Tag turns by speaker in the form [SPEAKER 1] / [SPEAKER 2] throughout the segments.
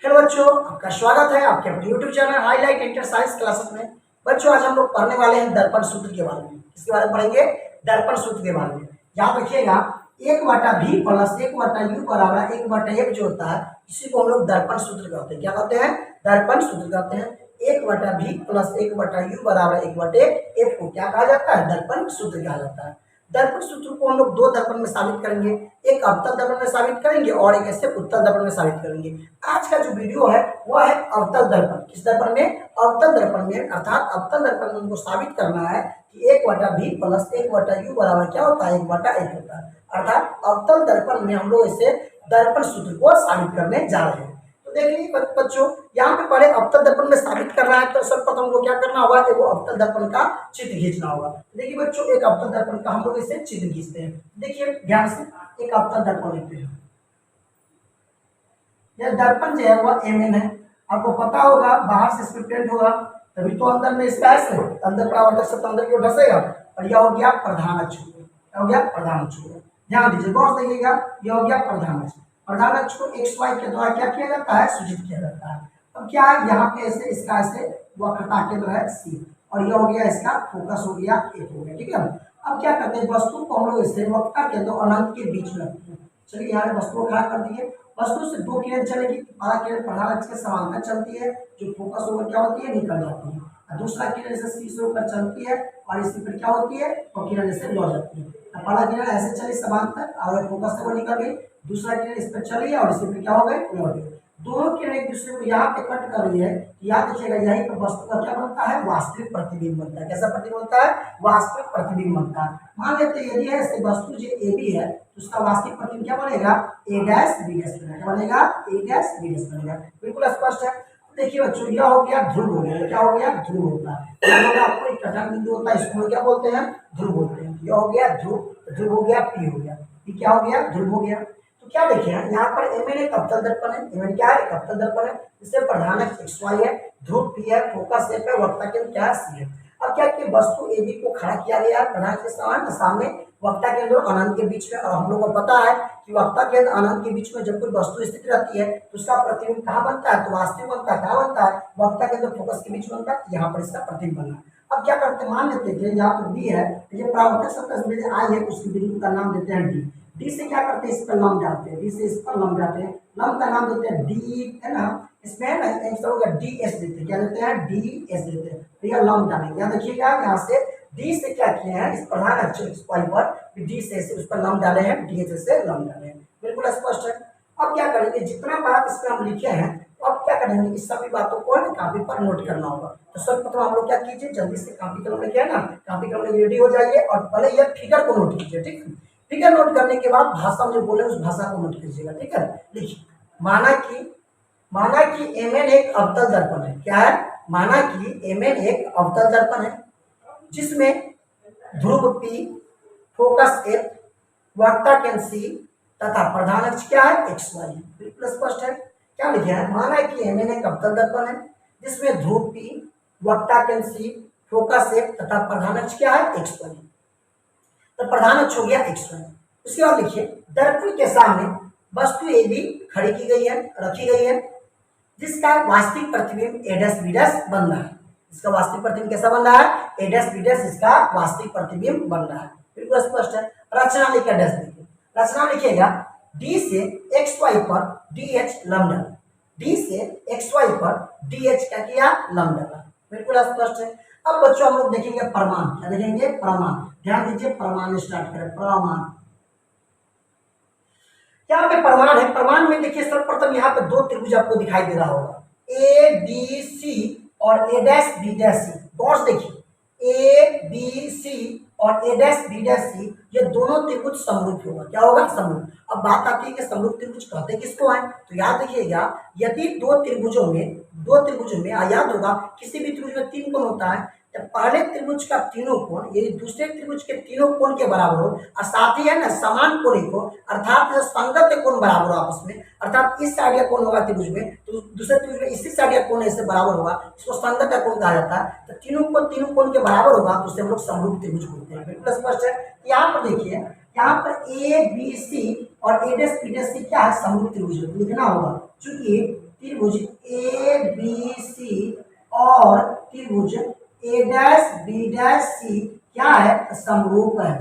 [SPEAKER 1] Hello बच्चों, आपका स्वागत है आपके अपने YouTube channel highlight inter science classes में। बच्चों, आज हम लोग पढ़ने वाले हैं दर्पण सूत्र के बारे में। किसके बारे में पढ़ेंगे? दर्पण सूत्र के बारे में। याद रखिएगा, एक बटा भी प्लस एक बटा यू बराबर एक बटा एक जो होता है, इसी को हम लोग दर्पण सूत्र कहते हैं। क्या कहते हैं? दर्पण सूत्र कहते हैं। एक बटा भी प्लस एक बटा यू बराबर एक बटे एक को क्या कहा जाता है? दर्पण सूत्र कहा जाता है। दर्पण सूत्र को हम लोग दो दर्पण में साबित करेंगे, एक अवतल दर्पण में साबित करेंगे और एक ऐसे उत्तल दर्पण में साबित करेंगे। आज का जो वीडियो है वह है अवतल दर्पण। किस दर्पण में? अवतल दर्पण में। अर्थात अवतल दर्पण में हमको साबित करना है कि एक बटा भी प्लस एक बटा यू बराबर क्या होता है? एक बटा एक होता है। अर्थात अवतल दर्पण में हम लोग इसे दर्पण सूत्र को साबित करने जा रहे हैं। तो देखिए बच्चों, यहाँ पे पहले अवतल दर्पण में साबित करना है तो सर्वप्रथम हमको क्या करना होगा? वो अवतल दर्पण का चित्र खींचना होगा। देखिए बच्चों, एक अवतल दर्पण का हम लोग इसे चित्र खींचते हैं। देखिए ध्यान से, एक अवतल दर्पण लेते हैं। यह दर्पण जो है वह एम एन है। आपको पता होगा बाहर से इसमें पेंट होगा, तभी तो अंदर में इसका ऐसे अंदर परावर्तक से अंदर की ओर धसेगा और यह हो गया प्रधान अक्ष। हो गया प्रधान अक्ष। ध्यान दीजिए, गौर से देखिएगा, यह हो गया प्रधान अक्ष। प्रधान अक्ष को एक्स वाई के द्वारा क्या किया जाता है? सूचित किया जाता है। अब क्या है, यहाँ पे ऐसे इसका ऐसे वक्रता केंद्र है सी और यह हो गया इसका फोकस हो गया एक हो गया। ठीक है, अब क्या करते हैं, वस्तु को हम लोग इससे वक्रता केंद्र और अनंत के बीच में रखते हैं। चलिए यहाँ वस्तु को खड़ा कर दिए। वस्तु से दो किरण चलेगी, पहला किरण प्रधान अक्ष के समांतर चलती है, जो फोकस होकर क्या होती है? निकल जाती है। और दूसरा किरण ऐसे सी से होकर चलती है और इसी पर क्या होती है? और किरण ऐसे लौट जाती है। पहला किरण ऐसे चली समांतर और फोकस से वो निकल गई, दूसरा किरण इस पर चली और इसी पर क्या हो गई? लौट गई। दोनों किरण एक दूसरे को यहाँ पे कट कर रही है। याद रखिएगा, यही पर वस्तु का क्या बनता है? वास्तविक प्रतिबिंब बनता है। कैसा प्रतिबिंब बनता है? वास्तविक प्रतिबिंब बनता है। मान लेते यदि है ऐसे वस्तु जो ए बी है तो उसका वास्तविक प्रतिबिंब क्या बनेगा? ए डैश बी डैश बनेगा। क्या बनेगा? ए डैश बी डैश बनेगा। बिल्कुल स्पष्ट है। देखिए बच्चों, यह हो गया ध्रुव हो गया। क्या हो गया? ध्रुव होता है। आपको एक कटक बिंदु होता है, इसको क्या बोलते हैं? ध्रुव बोलते हैं। यह हो गया ध्रुव, ध्रुव हो गया पी हो गया। ये क्या हो गया? ध्रुव हो गया। तो क्या देखिए यहाँ पर एम एन एक अवतल दर्पण है। एम एन क्या है? एक अवतल दर्पण है। इससे प्रधान अक्ष एक्स वाई है, ध्रुव पी है, फोकस एफ है, वक्रता केंद्र क्या है? सी है। अब क्या कि वस्तु ए बी को खड़ा किया गया है प्रधान के सामने वक्रता केंद्र और अनंत के बीच में। और हम लोग को पता है कि वक्रता केंद्र अनंत के बीच में जब कोई वस्तु स्थित रहती है तो उसका प्रतिबिंब कहाँ बनता है? तो वास्तविक बनता है। कहाँ बनता है? वक्रता केंद्र फोकस के बीच में बनता है। यहाँ पर इसका प्रतिबिंब बनना है। अब क्या करते हैं, मान लेते हैं यहाँ पर डी है, ये परावर्तक सतह में आई है, उसकी बिंदु का नाम देते हैं डी। डी से क्या करते हैं? इस पर लंब डालते हैं। डी से इस पर लंब डालते हैं, लंब का नाम देते हैं डी, है ना? इसमें है ना डी एस देते हैं। क्या देते हैं? डी एस देते हैं। तो यह लंब डालेंगे। यहाँ देखिएगा, यहाँ से डी से क्या किए हैं? इस प्रधान अक्ष पर डी से उस पर लंब डाले हैं, डी एस से लंब डाले हैं। बिल्कुल स्पष्ट है। अब क्या करेंगे, जितना बात इस पर हम लिखे हैं तो अब क्या करेंगे, इस सभी बातों को कापी पर नोट करना होगा। तो सर्वप्रथम आप लोग क्या कीजिए, जल्दी से कापी कलम लेके ना, कापी कलम रेडी हो जाइए और पहले यह फिगर को नोट कीजिए। ठीक है, फिगर नोट करने के बाद भाषा जो बोले उस भाषा को नोट कीजिएगा। ठीक है, देखिए, माना कि एम एन एक अवतल दर्पण है। क्या है? माना कि एम एन एक अवतल दर्पण है जिसमें ध्रुव पी, फोकस एफ, वक्रता केंद्र सी तथा प्रधान अक्ष क्या है? X Y. बिल्कुल स्पष्ट है। क्या लिखा है? माना कि एम एन एक अवतल दर्पण है जिसमें ध्रुव पी, वक्रता केंद्र सी, फोकस एफ तथा प्रधान अक्ष क्या है? X Y. तो प्रधान अक्ष हो गया एक्स वाई। उसके बाद लिखिए, दर्पण के सामने वस्तु ए बी खड़ी की गई है, रखी गई है, जिसका वास्तविक प्रतिबिंब ए डैश बी डैश बन रहा है। इसका वास्तविक प्रतिबिंब कैसा बन रहा है? ए डैश बी डैश इसका वास्तविक प्रतिबिंब बन रहा है। बिल्कुल स्पष्ट है। रचना लिखा डैश देखिए, रचना लिखिएगा, डी से एक्स वाई पर डी एच लंब डाला। डी से एक्स वाई पर डी एच क्या किया? लंब डाला। बिल्कुल स्पष्ट है। अब बच्चों हम लोग देखेंगे प्रमाण। क्या देखेंगे? प्रमाण। ध्यान दीजिए, प्रमाण स्टार्ट करें। प्रमाण, यहाँ पे प्रमाण है। प्रमाण में देखिए सर्वप्रथम यहाँ पे दो त्रिभुज आपको दिखाई दे रहा होगा, ए बी सी और ए डैश बी डैश सी। गौर से देखिए, ए बी सी और ए डैश बी डैश सी, ये दोनों त्रिभुज समरूप होगा। क्या होगा? समरूप। अब बात आती है कि समरूप त्रिभुज कहते किसको है, तो याद रखिएगा, यदि दो त्रिभुजों में याद होगा, किसी भी त्रिभुज में तीन कोण होता है, जब पहले त्रिभुज का तीनों कोण यदि दूसरे त्रिभुज के तीनों कोण के बराबर हो और साथ ही है ना समान कोण हो, अर्थात संगत कोण बराबर हो आपस में, अर्थात इस साइड का कोण होगा त्रिभुज में तो दूसरे त्रिभुज में इसी साइड का कोण ऐसे बराबर होगा, इसको संगत कोण कहा जाता है। तो तीनों कोण के बराबर होगा तो उसे हम लोग समरूप त्रिभुज बोलते हैं। बिल्कुल स्पष्ट है। यहाँ पर देखिए, यहाँ पर ए बी सी और ए डैश बी डैश सी क्या है? समरूप त्रिभुज लिखना होगा, चूंकि त्रिभुज ए बी सी और त्रिभुज ए डैश बी डैश सी क्या है, समरूप है,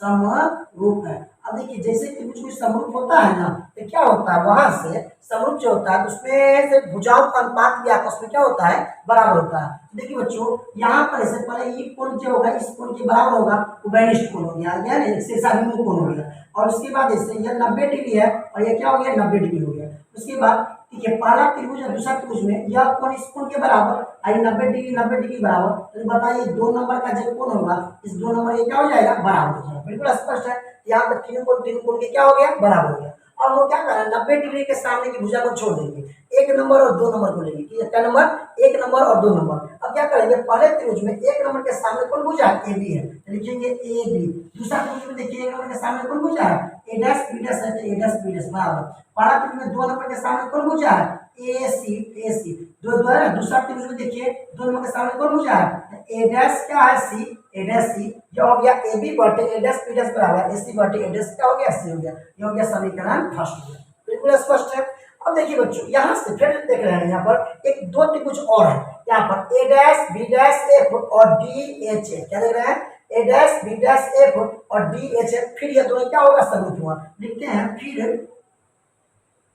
[SPEAKER 1] समरूप है। अब देखिए जैसे त्रिभुज कोई समरूप होता है ना, तो क्या होता है वहां से समरूप जो होता है उसमें से भुजाओं का अनुपात भी आपस में क्या होता है, बराबर होता है। तो देखिए बच्चों यहाँ पर ऐसे पहले ये कोण जो होगा इस कोण के बराबर होगा, वो बेनिष्ठ कोण हो गया, यानी शीर्षाभिमुख कोण हो गया। और उसके बाद ऐसे यह 90 डिग्री है और ये क्या हो गया, 90 डिग्री हो गया। उसके बाद ठीक है, पहला त्रिभुज और दूसरा त्रिभुज में यह कोण इस कोण के बराबर, आई 90 डिग्री बराबर, तो बताइए दो नंबर का जो कोण होगा इस दो नंबर ये क्या हो जाएगा, बराबर हो जाएगा। बिल्कुल स्पष्ट है। यहाँ पर तीन कोण के क्या हो गया, बराबर हो गया। अब वो क्या करें, 90 डिग्री के सामने की भुजा को छोड़ देंगे, एक नंबर और दो नंबर को लेंगे, क्या नंबर, एक नंबर और दो नंबर। अब क्या करेंगे, पहले त्रिभुज में एक नंबर के सामने कौन भुजा है, ए बी है, तो लिखेंगे ए बी। दूसरा त्रिभुज में देखिए एक नंबर के सामने कौन भुजा है, ए डैश बी डैश है, तो ए डैश बी डैश बराबर। पहला त्रिभुज में दो नंबर के सामने कौन भुजा है, ए सी, दो दो है। दूसरा त्रिभुज में देखिए दो नंबर के सामने कौन भुजा है, ए डैश क्या है, सी, ए डैश सी। ये हो गया ए बी बटे ए डैश बी डैश बराबर ए सी बटे ए डैश क्या हो गया, सी हो गया। ये हो गया समीकरण फर्स्ट हो गया। बिल्कुल स्पष्ट है। अब देखिए बच्चों यहाँ से फिर देख रहे हैं, यहाँ पर एक दो त्रिभुज और है, यहाँ पर ए डैश बी डैश एफ और डी एच है, क्या देख रहे हैं, ए डैश बी डैश एफ और डी एच है। फिर ये दोनों क्या होगा, समरूप हुआ। लिखते हैं फिर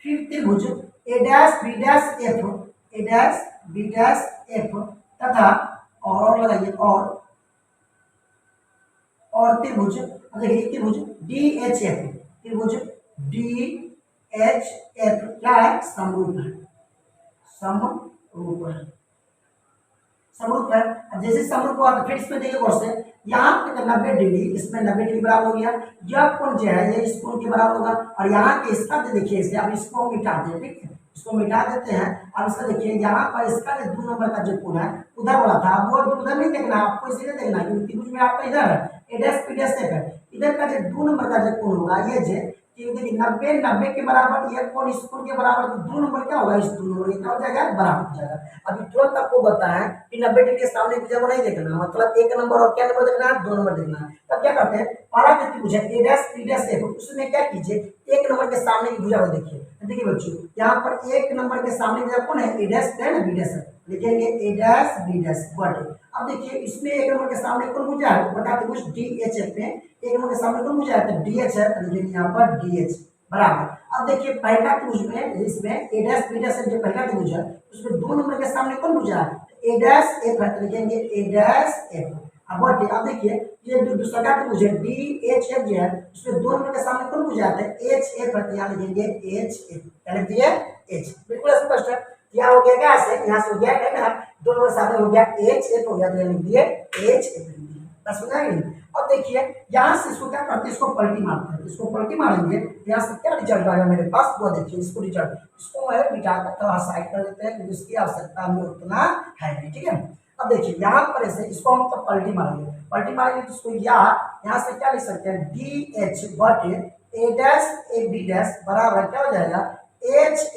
[SPEAKER 1] त्रिभुज ए डैश बी डैश एफ, ए डैश बी डैश एफ तथा और लगाइए और त्रिभुज, देखिए त्रिभुज डी एच एफ, त्रिभुज डी एच एफ क्या है, समरूप है, समरूप है, समरूप है। अब जैसे समरूप हुआ तो फिर इसमें देखिए गौर से, यहाँ पे 90 डिग्री, इसमें 90 डिग्री बराबर हो गया। यह कोण जो है ये इस कोण के बराबर होगा, और यहाँ के इसका जो देखिए इसे अब इसको मिटा दें, ठीक है, इसको मिटा देते हैं। अब इसका देखिए यहाँ पर इसका जो दो नंबर का जो कोण है उधर वाला था, वो उधर नहीं देखना, आपको इसीलिए देखना है क्योंकि त्रिभुज में आपका इधर है ए डैश बी डैश एफ है, इधर का जो दो नंबर का जो कोण होगा ये जो देखिए 90 के बराबर, ये कोण इस कोण के बराबर, तो दो नंबर क्या होगा, इस दो नंबर क्या हो जाएगा, बराबर हो जाएगा। अभी तुरंत आपको बताया कि 90 डिग्री के सामने भुजा को नहीं देखना, मतलब एक नंबर और क्या नंबर देखना है, दो नंबर देखना है। तब क्या करते हैं, पहला जो त्रिभुज है ए डैश बी डैश एफ, उसमें क्या कीजिए, एक नंबर के सामने की भुजा को देखिए। देखिए बच्चों यहाँ पर एक नंबर के सामने भुजा कौन है, ए डैश है ना, बी डैश है, लिखेंगे ए डैश बी डैश बटे। अब देखिए इसमें एक नंबर के सामने कौन भुजा है, बता त्रिभुज डी एच एफ में एक नंबर के सामने कौन भुजा है, तो डी एच है, लिखेंगे यहाँ पर डी एच बराबर। अब देखिए पहला त्रिभुज में इसमें ए डैश बी डैश जो पहला त्रिभुज है उसमें दो नंबर के सामने कौन भुजा है, ए डैश एफ है, तो लिखेंगे ए डैश एफ। अब देखिए ये जो दूसरा त्रिभुज है डी एच एफ जो है उसमें दो नंबर के सामने कौन भुजा है, एच एफ है, तो यहाँ लिखेंगे एच एफ, क्या लिख दिए, एच। बिल्कुल स्पष्ट है। क्या हो गया, क्या से यहाँ से हो गया है ना, दो नंबर सामने हो गया एच एफ हो गया, तो लिख दिए एच एफ लिख दिए, बस समझ आएगी। अब देखिए यहाँ से इसको क्या करते हैं, इसको पलटी मारते हैं, इसको पलटी मारेंगे यहाँ से क्या रिजल्ट आएगा मेरे पास, वो देखिए इसको रिजल्ट, इसको मैं मिटा कर थोड़ा साइड कर देते हैं क्योंकि इसकी आवश्यकता हमें उतना है नहीं, ठीक है। अब देखिए यहाँ पर ऐसे इसको हम तो पलटी मारेंगे तो इसको यहाँ से क्या लिख सकते हैं, डी एच बटे ए डैश ए बी डैश बराबर क्या हो जाएगा, एच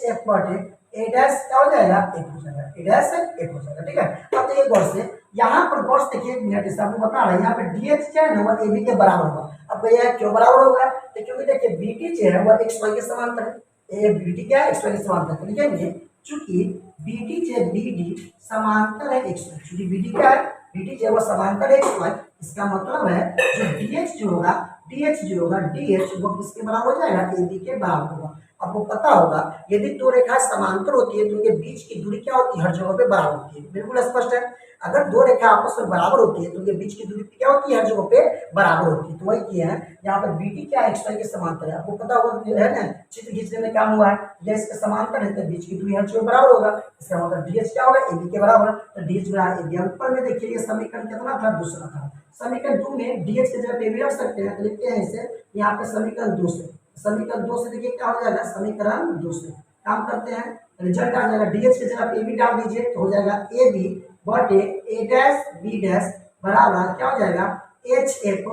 [SPEAKER 1] एफ बटे ए डैश क्या हो जाएगा, एक हो जाएगा, ए डैश एक हो जाएगा, ठीक है। अब देखिए गौर से यहाँ पर गौर से देखिए, मिनट से आपको बता रहे हैं यहाँ पे डी एच क्या है ना, वो ए बी के बराबर होगा। अब भैया क्यों बराबर होगा, तो क्योंकि देखिए बी टी जो है वह एक्स वाई के समांतर है, ए बी टी क्या है, एक्स वाई के समांतर है, लिखेंगे चूंकि बी टी जो बी डी समांतर है एक्स वाई, चूंकि बी टी क्या है, बी टी जो है वो समांतर एक्स वाई, इसका मतलब है जो डी एच जो होगा डी एच वो किसके बराबर हो जाएगा, ए बी के बराबर होगा। आपको पता होगा यदि दो रेखाएं समांतर होती है तो उनके बीच की दूरी क्या होती है, हर जगह पे बराबर होती है। बिल्कुल स्पष्ट है। अगर दो रेखा आपस में बराबर होती है तो उनके बीच की दूरी क्या होती है, हर जगह पे बराबर होती है। तो वही किया है यहाँ पर बी टी क्या एक्स वाई के समांतर है, आपको पता होगा है ना, चित्र खींचने में क्या हुआ है, यह इसके समांतर है तो बीच की दूरी हर जगह बराबर होगा, इसका मतलब डी एच क्या होगा, ए बी के बराबर, तो डी एच बराबर ए बी। ऊपर में देखिए ये समीकरण कितना था, दूसरा था। समीकरण 2 में डी एच की जगह पे भी रख सकते हैं, तो लिखते हैं इसे यहाँ पे समीकरण 2 से, समीकरण 2 से देखिए क्या हो जाएगा, समीकरण 2 से काम करते हैं, रिजल्ट आ जाएगा डी एच की जगह पे ए बी डाल दीजिए तो हो जाएगा ए बी बटे ए डैश बी डैश बराबर क्या हो जाएगा, एच एफ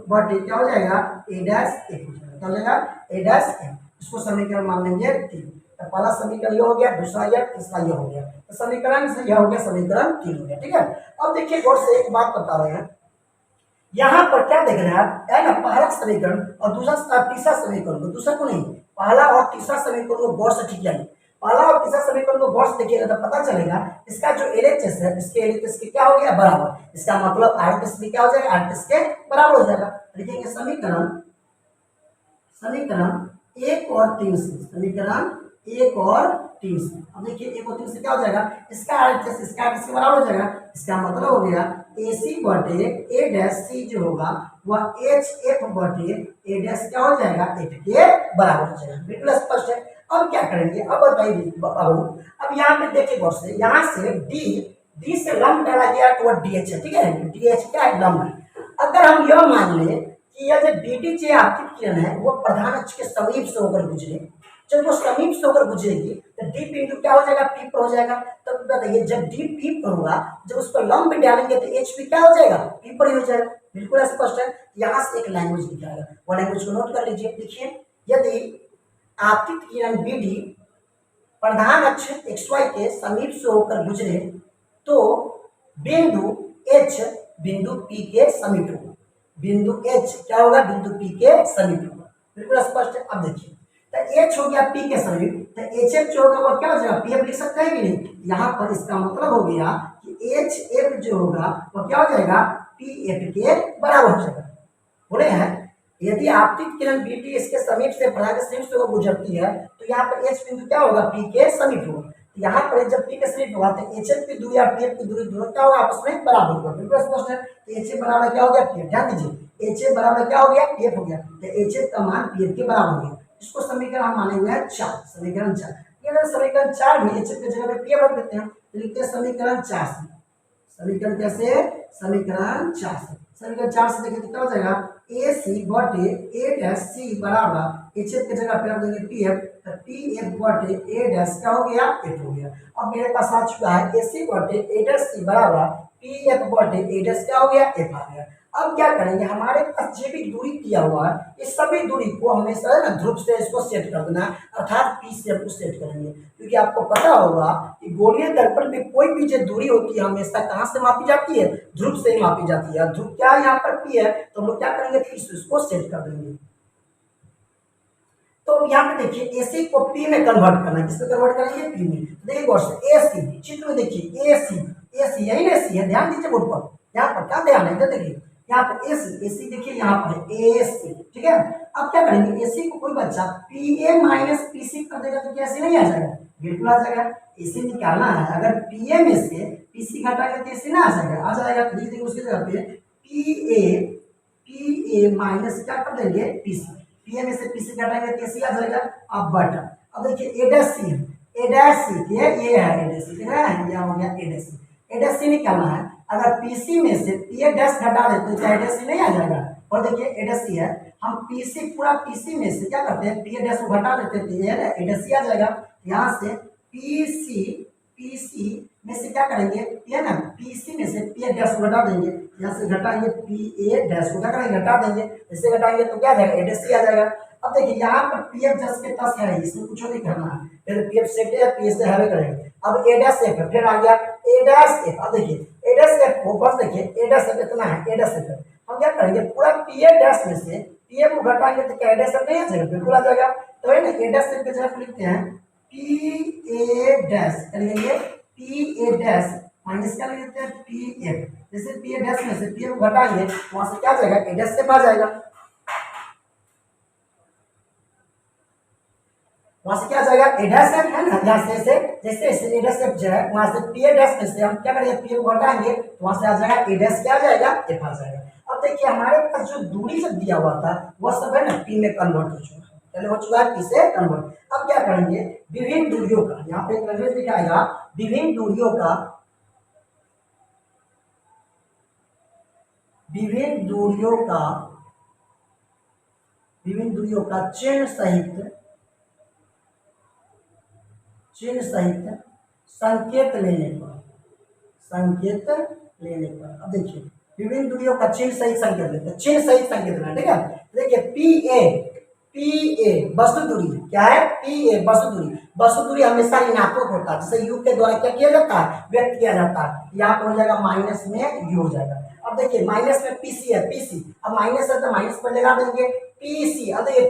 [SPEAKER 1] बटे क्या हो जाएगा, ए डैश एफ हो जाएगा, क्या हो जाएगा, ए डैश एफ। इसको समीकरण मान लेंगे 3। तो पहला समीकरण ये हो गया, दूसरा ये, तीसरा ये हो गया, तो समीकरण से यह हो गया समीकरण 3 हो गया, ठीक है। अब देखिए गौर से एक बात बता रहे हैं, यहाँ पर क्या देख रहे हैं आप, है ना, पहला समीकरण और दूसरा तीसरा समीकरण को, दूसरा को नहीं, पहला और तीसरा समीकरण को गौर से ठीक जानिए। पहला और तीसरा समीकरण को गौर से देखिएगा तो पता चलेगा इसका जो एलएचएस है इसके एलएचएस के क्या हो गया बराबर, इसका मतलब आरएचएस भी क्या हो जाएगा आरएचएस के बराबर हो जाएगा। लिखेंगे समीकरण समीकरण 1 और 3 से, समीकरण 1 और 3 से। अब देखिए 1 और 3 से क्या हो जाएगा, इसका आरएचएस इसका आरएचएस के बराबर हो जाएगा। इसका मतलब हो गया AC बटे A डैश C जो होगा वह HF बटे A डैश क्या हो जाएगा F के बराबर हो जाएगा। बिल्कुल स्पष्ट है। अब क्या करेंगे, अब बताइए बाबू, अब यहाँ पे देखिए गौर से, यहाँ से D से लंब डाला गया तो वह DH है, ठीक है, DH क्या है लंब है। अगर हम यह मान ले कि यह जो DD से आपतित किरण है वो प्रधान अक्ष के समीप से होकर गुजरे, जब वो समीप से होकर गुजरेगी तो डी बिंदु क्या हो जाएगा पी पर हो जाएगा। तब बताइए जब डी पी पर होगा, जब उस पर लंब डालेंगे तो एच पी क्या हो जाएगा पी पर ही हो जाएगा। बिल्कुल स्पष्ट है। यहाँ से एक लैंग्वेज दिखाएगा, वो लैंग्वेज को नोट कर लीजिए। देखिए यदि आपतित किरण बी डी प्रधान अक्ष एक्स वाई के समीप से होकर गुजरे तो बिंदु एच बिंदु पी के समीप होगा। बिंदु एच क्या होगा बिंदु पी के समीप होगा। बिल्कुल स्पष्ट है। अब देखिए तो एच हो गया पी के समीप, तो एच एफ जो होगा वो क्या हो जाएगा पी एफ लिख सकते हैं कि नहीं। यहाँ पर इसका मतलब हो गया कि एच एफ जो होगा वो क्या हो जाएगा पी एफ के बराबर हो जाएगा। बोले हैं यदि आपतित किरण बी टी इसके समीप से प्रधान समीप से वो गुजरती है तो यहाँ पर एच बिंदु क्या होगा पी के समीप होगा। यहाँ पर जब पी के समीप होगा तो एच एफ की दूरी और पी एफ की दूरी दोनों क्या होगा आपस में बराबर होगा। बिल्कुल स्पष्ट है। तो एच एफ बराबर क्या हो गया पी एफ, ध्यान दीजिए एच एफ बराबर क्या हो गया पी एफ हो गया, तो एच एफ का मान पी एफ के बराबर हो गया। इसको समीकरण हम माने हुए हैं 4, समीकरण 4। समीकरण 4 में एच एफ की जगह पे पी एफ रख देते हैं, तो लिखते हैं समीकरण 4 से। समीकरण कैसे, समीकरण 4 से। समीकरण 4 से देखिए तो क्या हो जाएगा ए सी बटे ए डैश सी बराबर एच एफ की जगह पे रख देंगे पी एफ, तो पी एफ बटे ए डैश क्या हो गया एफ हो गया। अब मेरे पास आ चुका है ए सी बटे ए डैश सी बराबर पी एफ बटे ए डैश क्या हो गया एफ आ गया। अब क्या करेंगे, हमारे पास जो भी दूरी दिया हुआ है इस सभी दूरी को हमेशा है ना ध्रुव से इसको सेट कर देना है, अर्थात पी से हम सेट करेंगे। क्योंकि आपको पता होगा कि गोलीय दर्पण में कोई भी जो दूरी होती है हमेशा कहाँ से मापी जाती है, ध्रुव से ही मापी जाती है। ध्रुव क्या यहाँ पर पी है तो हम लोग क्या करेंगे पी से इसको सेट कर देंगे। तो यहाँ पे देखिए एसी को पी में कन्वर्ट करना है, किसमें कन्वर्ट करेंगे पी में। देखिए गौर से एसी चित्र में देखिए एसी यही ना एसी है, ध्यान दीजिए बोर्ड पर, यहाँ पर क्या ध्यान है देखिए यहाँ पर एसी देखिए यहाँ पर है एसी, ठीक है। अब क्या करेंगे एसी को कोई बच्चा P A minus P C कर देगा तो क्या ऐसे नहीं आ जाएगा, बिल्कुल आ जाएगा। एसी निकालना है, अगर पी ए में से पी सी घटाएंगे तो एसी ना आ जाएगा, आ जाएगा। तो देखिए उसकी जगह पे पी ए माइनस क्या कर देंगे पी सी, पी ए में से पी सी घटाएंगे तो एसी आ जाएगा। अब बटा अब देखिए ए डैश सी है, ए डैश सी ये है ए डैश सी, ठीक है, यह हो गया ए डैश सी। ए डैश सी निकालना है, अगर पीसी में से पी ए डैश घटा देते तो ए डैश सी नहीं आ जाएगा। और देखिए ए डैश सी है, हम पीसी पूरा पीसी में से क्या करते हैं पी ए डैश को घटा देते तो ये ए डैश सी आ जाएगा। यहाँ से पीसी में से क्या करेंगे ये ना पीसी में से पी ए डैश को घटा देंगे, यहाँ से घटाएंगे पी ए डैश को क्या करेंगे घटा देंगे, इससे घटाएंगे तो क्या आ जाएगा ए डैश सी आ जाएगा। अब देखिए यहाँ पर पी एफ 10 के 10 है, इसमें कुछ नहीं करना है, फिर पी एफ सेट है पी एस से हवे करेंगे। अब ए डैश एफ फिर आ गया ए डैश एफ। अब देखिए ए डैश एफ को बस देखिए ए डैश एफ इतना है, ए डैश एफ हम क्या करेंगे पूरा पी ए डैश में से पी एफ को घटाएंगे तो क्या ए डैश एफ नहीं आ जाएगा, बिल्कुल आ जाएगा। तो है ना ए डैश एफ की जगह लिखते हैं पी ए डैश करेंगे पी ए डैश माइनस क्या लिख देते हैं पी एफ, जैसे पी ए डैश में से पी एफ घटाएंगे वहां से क्या आ जाएगा ए डैश एफ आ जाएगा। वहां से क्या आ जाएगा ए डैश एफ है ना, यहाँ से जैसे ए डैश एफ जो है वहां से पी ए डैश में से हम क्या करेंगे पी एफ घटाएंगे तो वहां से आ जाएगा ए डैश क्या आ जाएगा एफ आ जाएगा। अब देखिए हमारे पास जो दूरी जब दिया हुआ था वह सब है ना पी में कन्वर्ट हो चुका है, पहले हो चुका है पी से कन्वर्ट। अब क्या करेंगे विभिन्न दूरियों का, यहाँ पे एक लैंग्वेज दिखाएगा विभिन्न दूरियों का, विभिन्न दूरियों का चिन्ह सहित संकेत लेने पर अब देखिए विभिन्न दूरियों का चिन्ह सहित संकेत लेते हैं, चिन्ह सहित संकेत लेना, ठीक है। देखिए पी ए वस्तु दूरी क्या है, पी ए वस्तु दूरी हमेशा ऋणात्मक होता है, जैसे यू के द्वारा क्या किया जाता है व्यक्त किया जाता है, यहाँ पर हो जाएगा माइनस में यू हो जाएगा। अब देखिए माइनस में पीसी है, पीसी अब माइनस है तो माइनस पर लगा देंगे पीसी। अब देखिए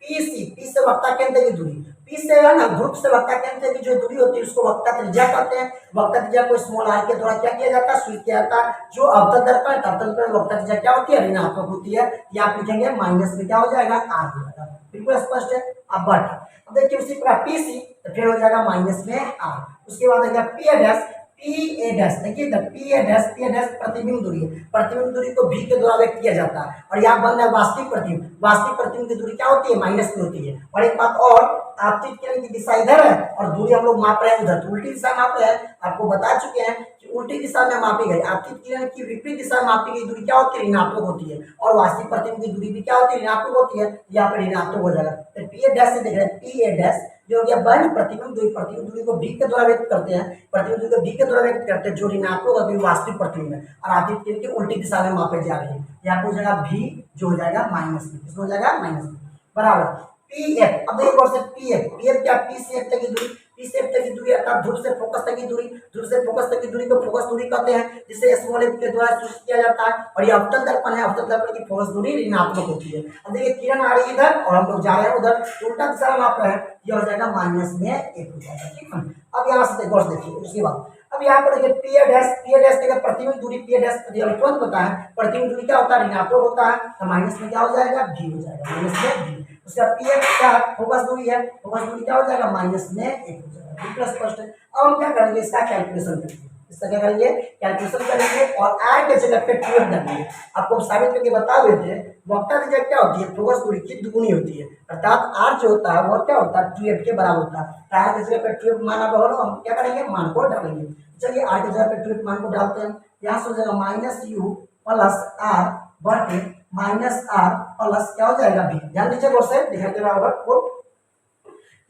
[SPEAKER 1] पी से वक्ता केंद्र की दूरी, पी से है ना ध्रुव से वक्ता केंद्र की जो दूरी होती है उसको वक्ता त्रिज्या कहते हैं। वक्ता त्रिज्या को स्मॉल आर के द्वारा क्या किया जाता है, सूचित किया जाता है। जो अवतल दर्पण है अवतल दर्पण वक्ता त्रिज्या क्या होती है, ऋणात्मक होती है। ये आप लिखेंगे माइनस में क्या हो जाएगा, आर हो जाएगा। बिल्कुल स्पष्ट है। अब बट अब देखिए उसी प्रकार पी सी तो फिर हो जाएगा माइनस में आर। उसके बाद आएगा पी ए डैश, देखिए पी ए डैश प्रतिबिंब दूरी है। प्रतिबिंब दूरी को भी के द्वारा व्यक्त किया जाता है। और यहाँ बन रहा है वास्तविक प्रतिबिंब, वास्तविक प्रतिबिंब की दूरी क्या होती है, माइनस में होती है। और एक बात और, आपतित किरण की दिशा इधर है और दूरी हम लोग माप रहे हैं उधर, तो उल्टी दिशा माप रहे हैं। आपको बता चुके हैं कि उल्टी दिशा में मापी गई, आपतित किरण की विपरीत दिशा में मापी गई दूरी क्या होती है, ऋणात्मक होती है। और वास्तविक प्रतिबिंब की दूरी भी क्या होती है, ऋणात्मक होती है। यहाँ पर ऋणात्मक हो जाएगा। तो पी ए डैश से देख रहे हैं, पी ए डैश जो हो गया बन प्रतिबिंब दूरी, प्रतिबिंब दूरी को भी के द्वारा व्यक्त करते हैं, प्रतिबिंब दूरी को भी के द्वारा व्यक्त करते हैं। जो ऋणात्मक अभी वास्तविक प्रतिबिंब है और आपतित किरण की उल्टी दिशा में मापे जा रही है। यहाँ पे हो जाएगा भी जो हो जाएगा माइनस में, किसमें हो जाएगा, माइनस में, बराबर पी एफ। अब देखिए कौन से पी एफ क्या, पी से एफ तक की दूरी, पी से एफ तक की दूरी अर्थात ध्रुव से फोकस तक की दूरी, ध्रुव से फोकस तक की दूरी को फोकस दूरी कहते हैं, जिसे स्मॉल एफ के द्वारा सूचित किया जाता है। और ये अवतल दर्पण है, अवतल दर्पण की फोकस दूरी ऋणात्मक होती है। अब देखिए किरण आ रही है इधर और हम लोग जा रहे हैं उधर, उल्टा दिशा में माप रहे हैं, ये हो जाएगा माइनस में एक हो जाएगा। ठीक है, अब यहाँ से देखिए उसके बाद अब यहाँ पर देखिए पी ए डैश के प्रतिबिंब दूरी, पी ए डैश तुरंत पता है प्रतिबिंब दूरी क्या होता है, ऋणात्मक होता है। तो माइनस में क्या हो जाएगा, भी हो जाएगा, माइनस में भी। उसका पी एफ क्या फोकस दूरी है, फोकस दूरी क्या हो जाएगा, माइनस में एक हो जाएगा। बिल्कुल स्पष्ट है। अब हम क्या करेंगे, इसका कैलकुलेशन करेंगे, इसका क्या करेंगे, कैलकुलेशन करेंगे और आर के जगह पे 12 डालेंगे। आपको साबित करके बता रहे थे वक्ता त्रिज्या क्या होती है, फोकस दूरी की दुगुनी होती है, अर्थात आर जो होता है वो क्या होता है, 12 के बराबर होता है। आर के जगह पे 12 माना बराबर, हम क्या करेंगे, मान को डालेंगे। चलिए आर के जगह पे 12 मान को डालते हैं। यहाँ से हो जाएगा माइनस यू प्लस आर बटे माइनस आर प्लस क्या हो जाएगा, भी। ध्यान दीजिए गौर से, दिखाई दे रहा होगा आपको।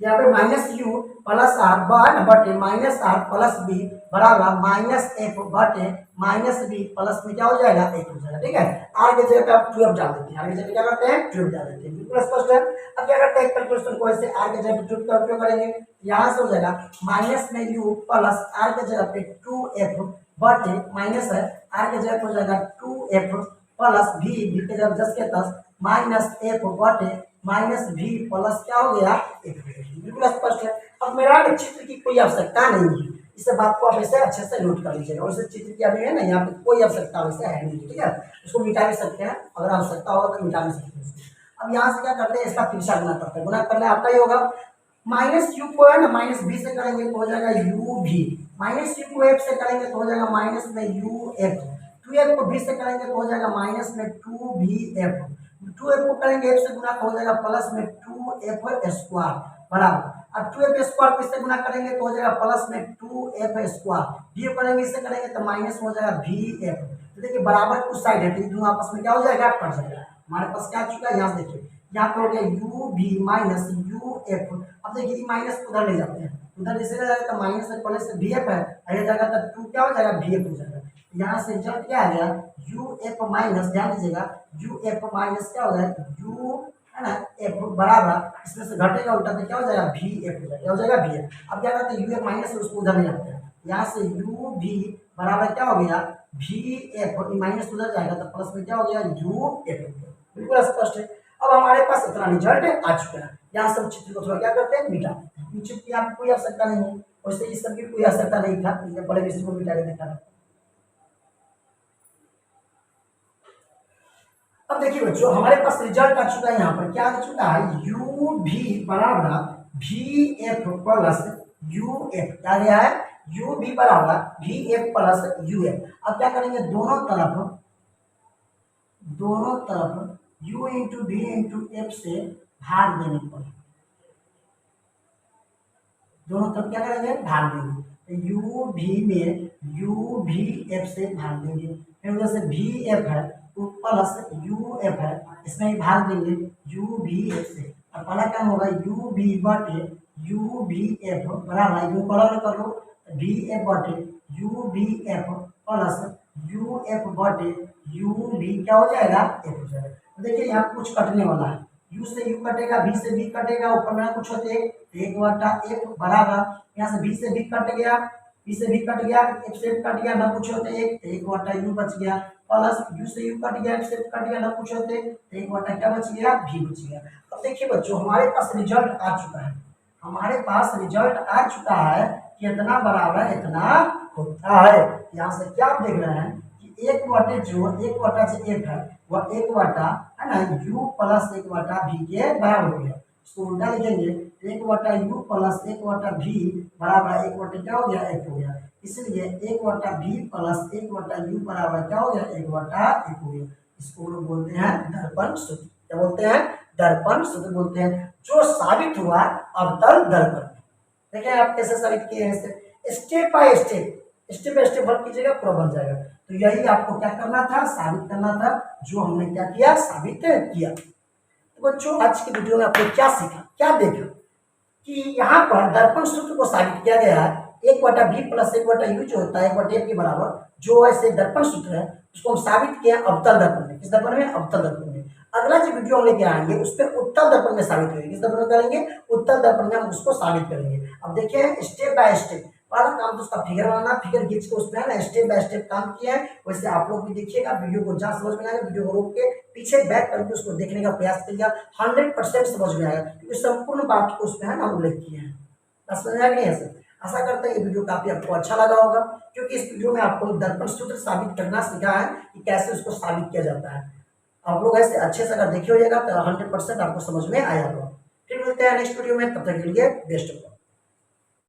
[SPEAKER 1] यहाँ पे माइनस यू प्लस आर बटे माइनस आर प्लस बी बराबर माइनस एफ बटे माइनस बी प्लस में क्या हो जाएगा, एक हो जाएगा। ठीक है, आर के जगह पे आप 12 डाल देते हैं, आर के जगह क्या करते हैं, 12 डाल देते हैं। बिल्कुल स्पष्ट है। अब क्या करते हैं, कैलकुलेशन को ऐसे आर के जगह पे 12 का उपयोग करेंगे। यहाँ से हो जाएगा माइनस में यू प्लस आर के जगह पे 2f बटे माइनस है आर के जगह पे हो जाएगा 2f प्लस भी के जगह 10 के 10 माइनस एफ बटे माइनस भी प्लस क्या हो गया, एक। बिल्कुल स्पष्ट है। अब मेरा चित्र की कोई आवश्यकता नहीं है, इस बात को आप ऐसे अच्छे से नोट कर लीजिएगा। और चित्र की अभी है ना, यहाँ पे कोई आवश्यकता वैसे है नहीं। ठीक है, इसको मिटा भी सकते हैं, अगर आवश्यकता होगा तो मिटा भी सकते हैं। अब यहाँ से क्या करते हैं, इसका तिरछा गुना करते हैं। गुना करने आता ही होगा। माइनस यू को है ना माइनस बी से करेंगे तो हो जाएगा यू भी, माइनस यू को एफ से करेंगे तो हो जाएगा माइनस में यू एफ, 2f को b से करेंगे तो हो जाएगा माइनस में 2bf, 2f को करेंगे f से गुना तो हो जाएगा प्लस में 2f स्क्वायर बराबर। अब 2f स्क्वायर को इससे गुना करेंगे तो हो जाएगा प्लस में 2f स्क्वायर, b करेंगे इससे करेंगे तो माइनस हो जाएगा vf। तो देखिए बराबर कुछ साइड है, तो दोनों आपस में क्या हो जाएगा, कट जाएगा। हमारे पास क्या चुका है, यहाँ से देखिए यहाँ पे हो गया यू भी माइनस यू एफ। अब देखिए माइनस उधर ले जाते हैं, उधर जैसे जाएगा तो माइनस में प्लस से vf है, अगर जाएगा तो 2 क्या हो जाएगा, vf हो जाएगा। यहाँ से जब क्या आ गया यू एफ माइनस, ध्यान दीजिएगा यू एफ माइनस क्या हो जाएगा, यू है ना एफ बराबर इसमें से घटेगा उल्टा तो क्या हो जाएगा, भी एफ हो जाएगा, क्या हो जाएगा, भी एफ। अब क्या करते हैं यू एफ माइनस से उसको उधर ले जाते हैं, यहाँ से यू भी बराबर क्या हो गया, भी एफ माइनस उधर जाएगा तो प्लस में क्या हो गया, यू एफ। बिल्कुल स्पष्ट है। अब हमारे पास इतना रिजल्ट आ चुका है। यहाँ सब चित्र को थोड़ा क्या करते हैं, मिटा देते हैं। चित्र की आपको कोई आवश्यकता नहीं है, वैसे इस सब की कोई आवश्यकता नहीं था, बड़े विषय को मिटा के देखा। अब देखिए बच्चों हमारे पास रिजल्ट आ चुका है। यहाँ पर क्या आ चुका है, यू भी बराबर भी एफ प्लस यू एफ, क्या गया है, यू भी बराबर भी एफ प्लस यू एफ। अब क्या करेंगे, दोनों तरफ u इंटू भी इंटू एफ से भाग देने पर, दोनों तरफ क्या करेंगे, भाग देंगे। यू भी में यू भी एफ से भाग देंगे, फिर उधर से भी एफ है प्लस यू एफ है, इसमें ही भाग देंगे यू भी एफ से। अब पहला क्या होगा, यू भी बटे यू भी एफ बराबर यू कलर कर लो, भी एफ बटे यू भी एफ प्लस यू एफ बटे यू भी क्या हो जाएगा, एफ हो जाएगा। देखिए यहाँ कुछ कटने वाला है, यू से यू कटेगा, भी से भी कटेगा, ऊपर में कुछ होते एक बटा एफ बराबर यहाँ से भी से भी कट गया, बी से भी कट गया, एफ से कट गया, ना कुछ होते एक बटा यू बच गया, प्लस यू से यू कट गया, से कट गया, ना कुछ होते तो 1 बटा क्या बच गया, भी बच गया। अब देखिए बच्चों हमारे पास रिजल्ट आ चुका है, हमारे पास रिजल्ट आ चुका है कि इतना बराबर इतना होता है। यहाँ से क्या आप देख रहे हैं कि 1 बटा है वह 1 बटा है ना u प्लस 1 बटा v के बराबर हो गया। इसको उल्टा लिखेंगे 1 बटा u प्लस 1 बटा v बराबर 1 बटे क्या हो गया, 1 हो गया। इसलिए 1 बटा v प्लस 1 बटा u बराबर क्या हो गया, 1 बटा 1 हो गया। इसको हम लोग बोलते हैं दर्पण सूत्र। क्या बोलते हैं, दर्पण सूत्र बोलते हैं, जो साबित हुआ अवतल दर्पण में। देखिए आप कैसे साबित किए हैं, स्टेप बाय स्टेप वर्क कीजिएगा, पूरा बन जाएगा। तो यही आपको क्या करना था, साबित करना था, जो हमने क्या किया, साबित किया। तो बच्चों आज की वीडियो में आपने क्या सीखा, क्या देखा कि यहाँ पर दर्पण सूत्र को साबित किया गया है। 1 बटा v प्लस 1 बटा u जो होता है 1 बटे के बराबर, जो ऐसे दर्पण सूत्र है उसको हम साबित किया अवतल दर्पण में। किस दर्पण में, अवतल दर्पण में। अगला जो वीडियो हम लेके आएंगे उस पर उत्तल दर्पण में साबित करेंगे। किस दर्पण में करेंगे, उत्तल दर्पण में हम उसको साबित करेंगे। अब देखिए स्टेप बाय स्टेप, पहला काम तो उसका फिगर बनाना, फिगर खींच के उसमें है ना स्टेप बाय स्टेप काम किया है। वैसे आप लोग भी देखिएगा, वीडियो को जहाँ समझ में आएगा वीडियो को रोक के पीछे बैक करके उसको देखने का प्रयास करिएगा, 100% समझ में आएगा, क्योंकि संपूर्ण बात को उसमें है ना उल्लेख किए हैं। समझ में आ गया नहीं? आशा करते हैं ये वीडियो काफी आपको अच्छा लगा होगा, क्योंकि इस वीडियो में आपको दर्पण सूत्र साबित करना सिखा है कि कैसे उसको साबित किया जाता है। आप लोग ऐसे अच्छे से अगर देखे होइएगा तो 100% आपको समझ में आया होगा। फिर मिलते हैं नेक्स्ट वीडियो में, तब तक के लिए बेस्ट ऑफ लक।